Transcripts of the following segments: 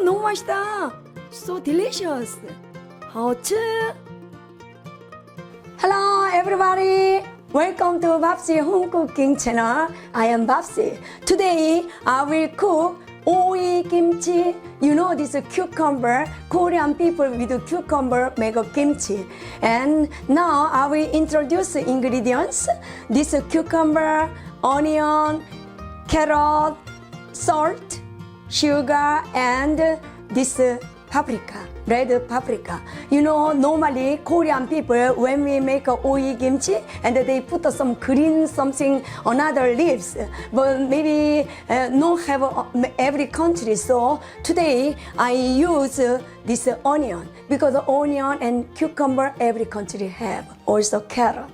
너무 맛있다. So delicious. 好吃. Hello everybody. Welcome to Babsi Home Cooking Channel. I am Babsi. Today I will cook oil kimchi. You know this cucumber. Korean people with cucumber make a kimchi. And now I will introduce the ingredients. This cucumber, onion, carrot, salt, sugar, and this paprika, red paprika. You know, normally Korean people, when we make a oil kimchi, and they put some green something, another leaves, but maybe not have every country. So today I use this onion, because onion and cucumber every country have, also carrot.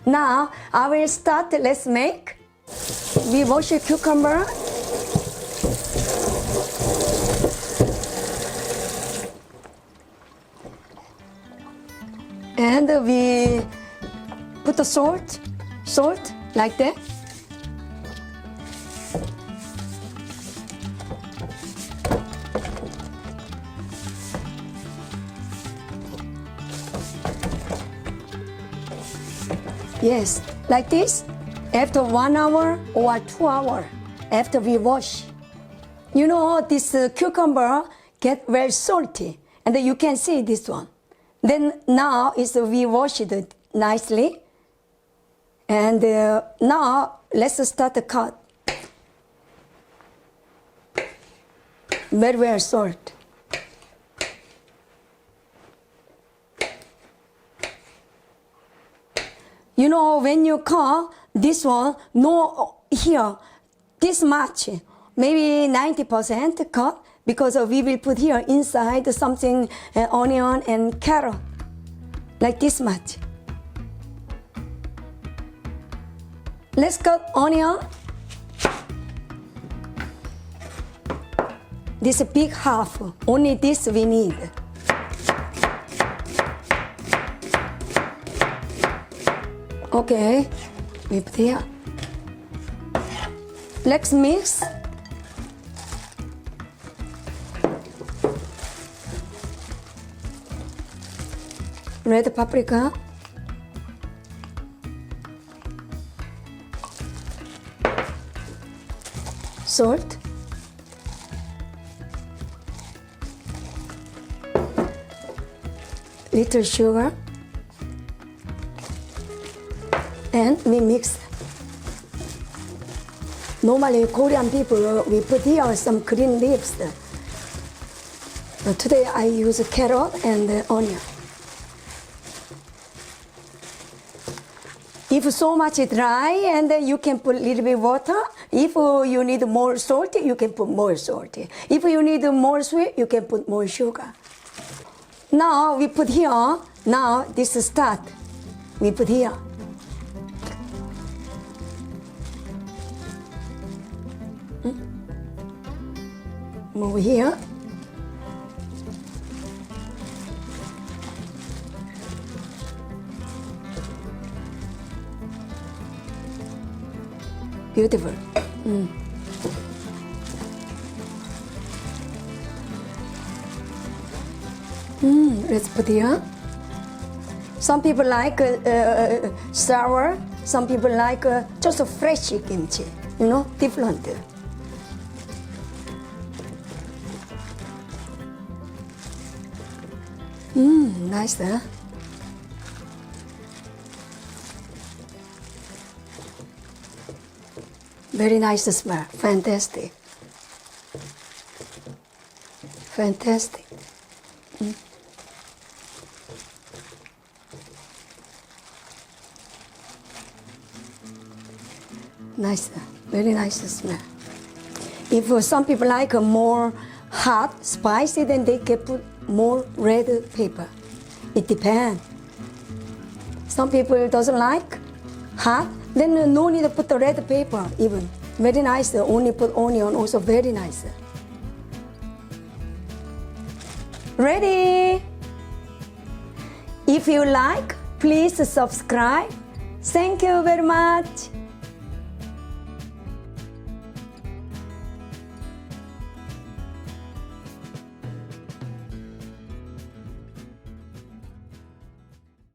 Now I will start, let's make. We wash a cucumber. And we put the salt like that. Yes, like this. After 1 hour or 2 hours after we wash. You know, this cucumber get very salty, and you can see this one. Then now we wash it nicely, and now let's start the cut. Very salt. You know, when you cut this one, no here this much, maybe 90% cut. Because we will put here inside something, onion and carrot, like this much. Let's cut onion. This big half, only this we need. Okay, we put here. Let's mix. Red paprika, salt, little sugar, and we mix. Normally Korean people, we put here some green leaves. But today I use carrot and onion. If so much dry, and then you can put a little bit water. If you need more salt, you can put more salt. If you need more sweet, you can put more sugar. Now we put here, now this is start. We put here. Move here. Beautiful. Let's put here. Some people like sour. Some people like just a fresh kimchi. You know, different. Nice, huh? Very nice smell. Fantastic. Fantastic. Nice. Very nice smell. If some people like more hot, spicy, then they can put more red pepper. It depends. Some people doesn't like hot. Then no need to put the red pepper even. Very nice, only put onion, also very nice. Ready? If you like, please subscribe. Thank you very much.